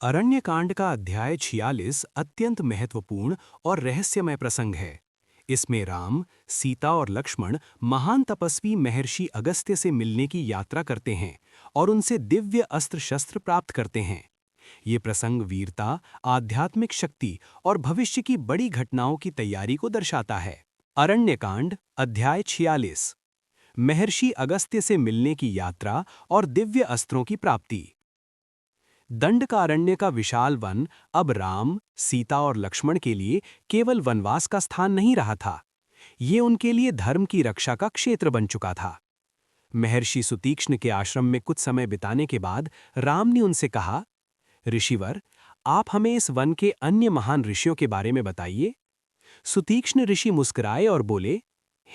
अरण्यकांड का अध्याय 46 अत्यंत महत्वपूर्ण और रहस्यमय प्रसंग है। इसमें राम, सीता और लक्ष्मण महान तपस्वी महर्षि अगस्त्य से मिलने की यात्रा करते हैं और उनसे दिव्य अस्त्र शस्त्र प्राप्त करते हैं। ये प्रसंग वीरता, आध्यात्मिक शक्ति और भविष्य की बड़ी घटनाओं की तैयारी को दर्शाता है। अरण्यकांड अध्याय 46। महर्षि अगस्त्य से मिलने की यात्रा और दिव्य अस्त्रों की प्राप्ति। दंडकारण्य का विशाल वन अब राम, सीता और लक्ष्मण के लिए केवल वनवास का स्थान नहीं रहा था। ये उनके लिए धर्म की रक्षा का क्षेत्र बन चुका था। महर्षि सुतीक्ष्ण के आश्रम में कुछ समय बिताने के बाद राम ने उनसे कहा, ऋषिवर, आप हमें इस वन के अन्य महान ऋषियों के बारे में बताइए। सुतीक्ष्ण ऋषि मुस्कुराए और बोले,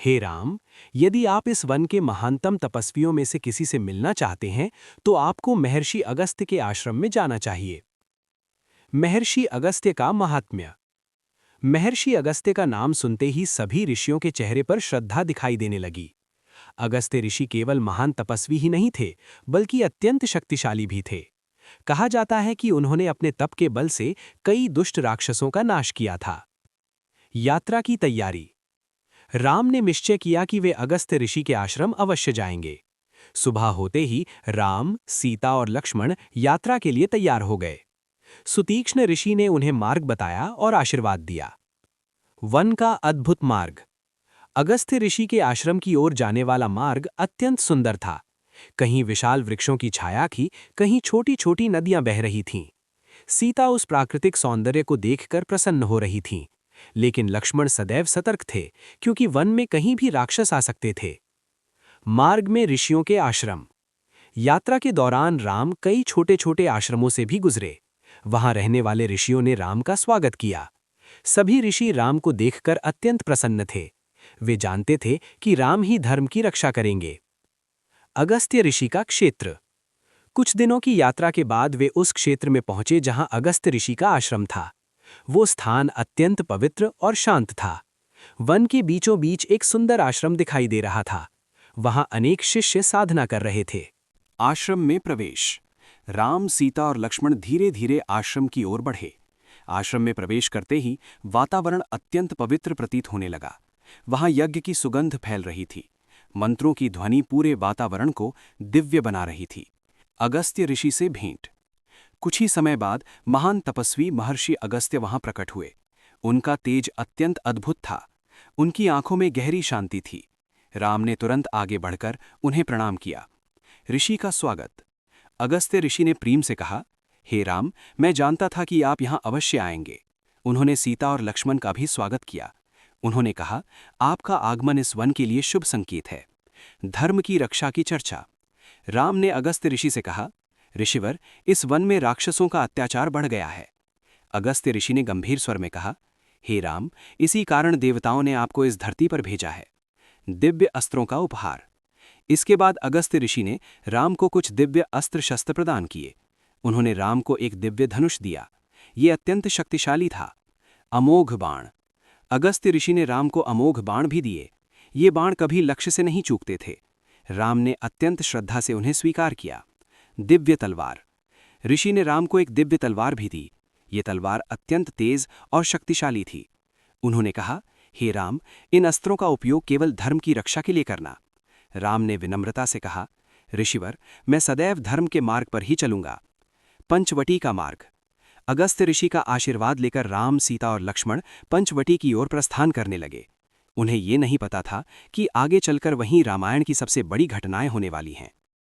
हे राम, यदि आप इस वन के महानतम तपस्वियों में से किसी से मिलना चाहते हैं तो आपको महर्षि अगस्त्य के आश्रम में जाना चाहिए। महर्षि अगस्त्य का महात्म्य। महर्षि अगस्त्य का नाम सुनते ही सभी ऋषियों के चेहरे पर श्रद्धा दिखाई देने लगी। अगस्त्य ऋषि केवल महान तपस्वी ही नहीं थे, बल्कि अत्यंत शक्तिशाली भी थे। कहा जाता है कि उन्होंने अपने तप के बल से कई दुष्ट राक्षसों का नाश किया था। यात्रा की तैयारी। राम ने निश्चय किया कि वे अगस्त्य ऋषि के आश्रम अवश्य जाएंगे। सुबह होते ही राम, सीता और लक्ष्मण यात्रा के लिए तैयार हो गए। सुतीक्ष्ण ऋषि ने उन्हें मार्ग बताया और आशीर्वाद दिया। वन का अद्भुत मार्ग। अगस्त्य ऋषि के आश्रम की ओर जाने वाला मार्ग अत्यंत सुंदर था। कहीं विशाल वृक्षों की छाया थी, कहीं छोटी-छोटी नदियां बह रही थीं। सीता उस प्राकृतिक सौंदर्य को देखकर प्रसन्न हो रही थीं। लेकिन लक्ष्मण सदैव सतर्क थे, क्योंकि वन में कहीं भी राक्षस आ सकते थे। मार्ग में ऋषियों के आश्रम। यात्रा के दौरान राम कई छोटे-छोटे आश्रमों से भी गुजरे। वहां रहने वाले ऋषियों ने राम का स्वागत किया। सभी ऋषि राम को देखकर अत्यंत प्रसन्न थे। वे जानते थे कि राम ही धर्म की रक्षा करेंगे। अगस्त्य ऋषि का क्षेत्र। कुछ दिनों की यात्रा के बाद वे उस क्षेत्र में पहुंचे जहां अगस्त्य ऋषि का आश्रम था। वो स्थान अत्यंत पवित्र और शांत था। वन के बीचों बीच एक सुंदर आश्रम दिखाई दे रहा था। वहां अनेक शिष्य साधना कर रहे थे। आश्रम में प्रवेश। राम, सीता और लक्ष्मण धीरे-धीरे आश्रम की ओर बढ़े। आश्रम में प्रवेश करते ही वातावरण अत्यंत पवित्र प्रतीत होने लगा। वहां यज्ञ की सुगंध फैल रही थी। मंत्रों की ध्वनि पूरे वातावरण को दिव्य बना रही थी। अगस्त्य ऋषि से भेंट। कुछ ही समय बाद महान तपस्वी महर्षि अगस्त्य वहां प्रकट हुए। उनका तेज अत्यंत अद्भुत था। उनकी आंखों में गहरी शांति थी। राम ने तुरंत आगे बढ़कर उन्हें प्रणाम किया। ऋषि का स्वागत। अगस्त्य ऋषि ने प्रेम से कहा, हे राम, मैं जानता था कि आप यहां अवश्य आएंगे। उन्होंने सीता और लक्ष्मण का भी स्वागत किया। उन्होंने कहा, आपका आगमन इस वन के लिए शुभ संकेत है। धर्म की रक्षा की चर्चा। राम ने अगस्त्य ऋषि से कहा, ऋषिवर, इस वन में राक्षसों का अत्याचार बढ़ गया है। अगस्त्य ऋषि ने गंभीर स्वर में कहा, हे राम, इसी कारण देवताओं ने आपको इस धरती पर भेजा है। दिव्य अस्त्रों का उपहार। इसके बाद अगस्त्य ऋषि ने राम को कुछ दिव्य अस्त्र शस्त्र प्रदान किए। उन्होंने राम को एक दिव्य धनुष दिया। ये अत्यंत शक्तिशाली था। अमोघ बाण। अगस्त्य ऋषि ने राम को अमोघ बाण भी दिए। ये बाण कभी लक्ष्य से नहीं चूकते थे। राम ने अत्यंत श्रद्धा से उन्हें स्वीकार किया। दिव्य तलवार। ऋषि ने राम को एक दिव्य तलवार भी दी। ये तलवार अत्यंत तेज और शक्तिशाली थी। उन्होंने कहा, हे राम, इन अस्त्रों का उपयोग केवल धर्म की रक्षा के लिए करना। राम ने विनम्रता से कहा, ऋषिवर, मैं सदैव धर्म के मार्ग पर ही चलूंगा। पंचवटी का मार्ग। अगस्त्य ऋषि का आशीर्वाद लेकर राम, सीता और लक्ष्मण पंचवटी की ओर प्रस्थान करने लगे। उन्हें ये नहीं पता था कि आगे चलकर वहीं रामायण की सबसे बड़ी घटनाएं होने वाली हैं।